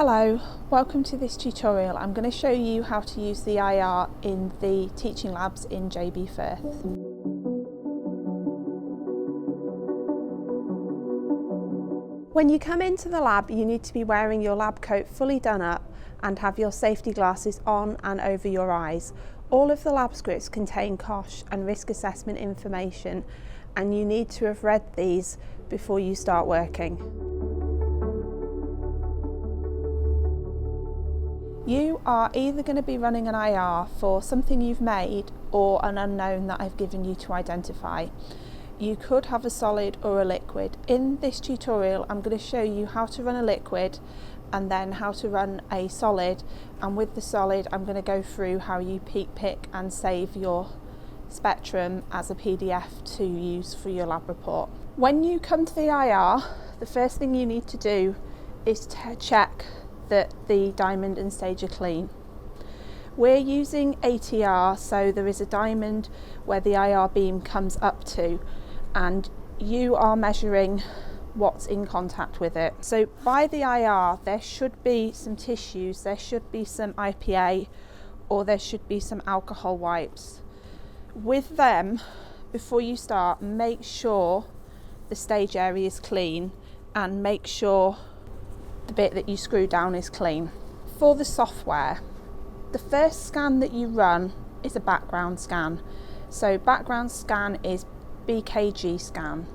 Hello, welcome to this tutorial. I'm going to show you how to use the IR in the teaching labs in JB Firth. When you come into the lab, you need to be wearing your lab coat fully done up and have your safety glasses on and over your eyes. All of the lab scripts contain COSH and risk assessment information, and you need to have read these before you start working. You are either going to be running an IR for something you've made or an unknown that I've given you to identify. You could have a solid or a liquid. In this tutorial I'm going to show you how to run a liquid and then how to run a solid, and with the solid I'm going to go through how you peak pick and save your spectrum as a PDF to use for your lab report. When you come to the IR, the first thing you need to do is to check that the diamond and stage are clean. We're using ATR, so there is a diamond where the IR beam comes up to, and you are measuring what's in contact with it. So by the IR there should be some tissues, there should be some IPA, or there should be some alcohol wipes. With them, before you start, make sure the stage area is clean and make sure the bit that you screw down is clean. For the software, the first scan that you run is a background scan. So background scan is BKG scan,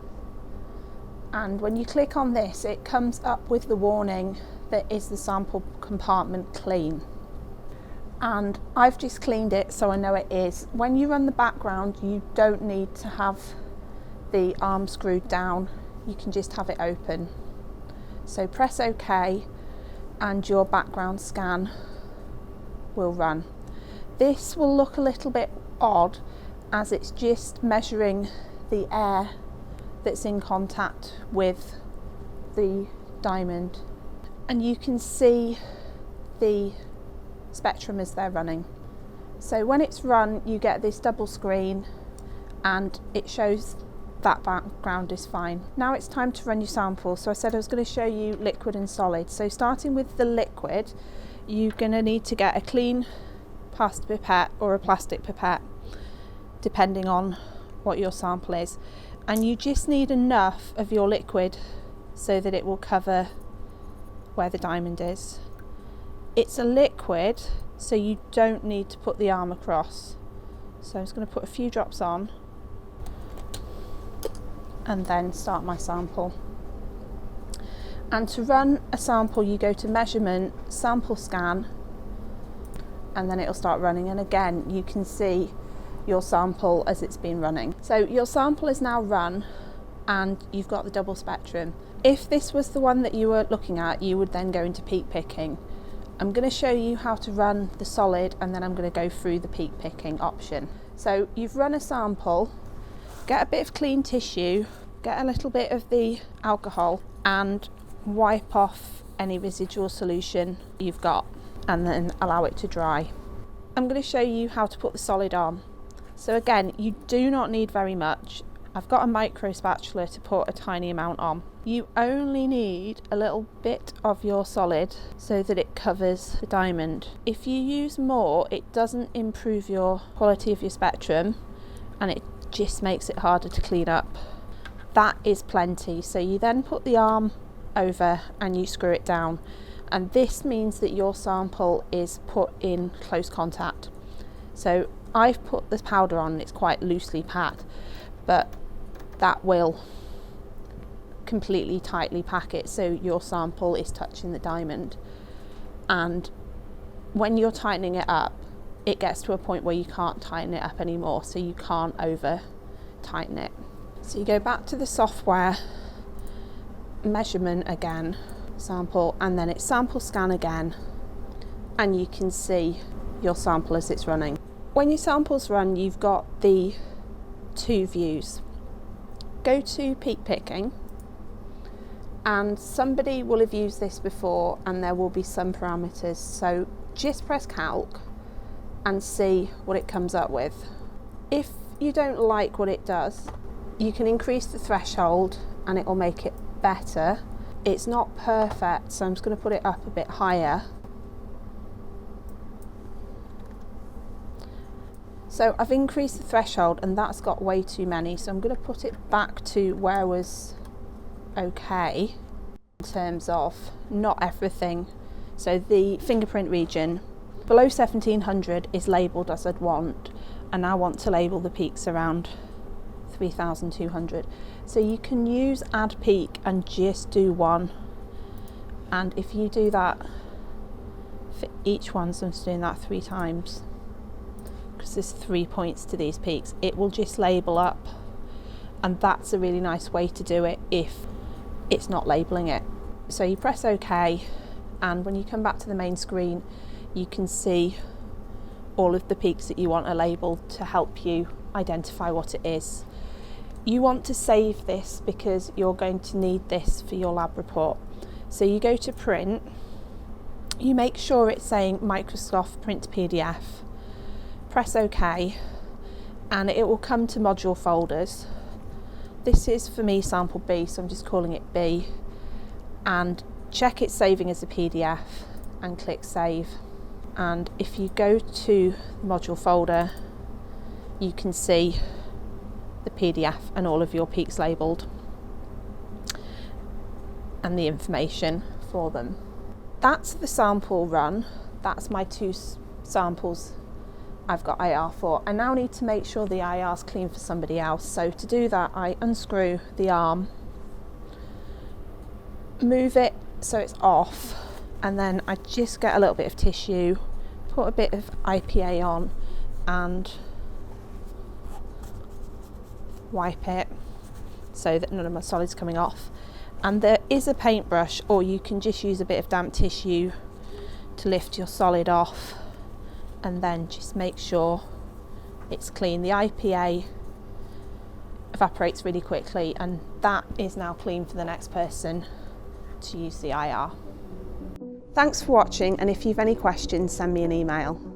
and when you click on this it comes up with the warning that is the sample compartment clean, and I've just cleaned it so I know it is. When you run the background you don't need to have the arm screwed down, you can just have it open. So press OK and your background scan will run. This will look a little bit odd as it's just measuring the air that's in contact with the diamond, and you can see the spectrum as they're running. So when it's run you get this double screen and it shows that background is fine. Now it's time to run your sample. So I said I was going to show you liquid and solid. So starting with the liquid, you're going to need to get a clean pasta pipette or a plastic pipette depending on what your sample is, and you just need enough of your liquid so that it will cover where the diamond is. It's a liquid so you don't need to put the arm across. So I'm just going to put a few drops on and then start my sample. And to run a sample you go to measurement, sample scan, and then it'll start running, and again you can see your sample as it's been running. So your sample is now run and you've got the double spectrum. If this was the one that you were looking at, you would then go into peak picking. I'm going to show you how to run the solid and then I'm going to go through the peak picking option. So you've run a sample, get a bit of clean tissue, get a little bit of the alcohol and wipe off any residual solution you've got and then allow it to dry. I'm going to show you how to put the solid on. So again, you do not need very much. I've got a micro spatula to put a tiny amount on. You only need a little bit of your solid so that it covers the diamond. If you use more, it doesn't improve your quality of your spectrum and it just makes it harder to clean up. That is plenty. So you then put the arm over and you screw it down, and this means that your sample is put in close contact. So I've put this powder on, it's quite loosely packed, but that will completely tightly pack it so your sample is touching the diamond, and when you're tightening it up it gets to a point where you can't tighten it up anymore, so you can't over tighten it. So you go back to the software, measurement again, sample, and then it's sample scan again, and you can see your sample as it's running. When your samples run you've got the two views. Go to peak picking, and somebody will have used this before and there will be some parameters, so just press calc and see what it comes up with. If you don't like what it does, you can increase the threshold and it will make it better. It's not perfect, so I'm just going to put it up a bit higher. So I've increased the threshold and that's got way too many, so I'm going to put it back to where was okay in terms of not everything. So the fingerprint region below 1700 is labelled as I'd want, and I want to label the peaks around 3200. So you can use add peak and just do one, and if you do that for each one, so I'm just doing that 3 times because there's 3 points to these peaks, it will just label up, and that's a really nice way to do it if it's not labelling it. So you press OK, and when you come back to the main screen you can see all of the peaks that you want are labelled to help you identify what it is. You want to save this because you're going to need this for your lab report. So you go to print, you make sure it's saying Microsoft Print PDF, press OK, and it will come to module folders. This is for me sample B, so I'm just calling it B, and check it's saving as a PDF and click save. And if you go to the module folder, you can see the PDF and all of your peaks labelled and the information for them. That's the sample run. That's my 2 samples I've got IR for. I now need to make sure the IR is clean for somebody else. So to do that, I unscrew the arm, move it so it's off, and then I just get a little bit of tissue, put a bit of IPA on and wipe it so that none of my solid's coming off. And there is a paintbrush, or you can just use a bit of damp tissue to lift your solid off, and then just make sure it's clean. The IPA evaporates really quickly, and that is now clean for the next person to use the IR. Thanks for watching, and if you've any questions, send me an email.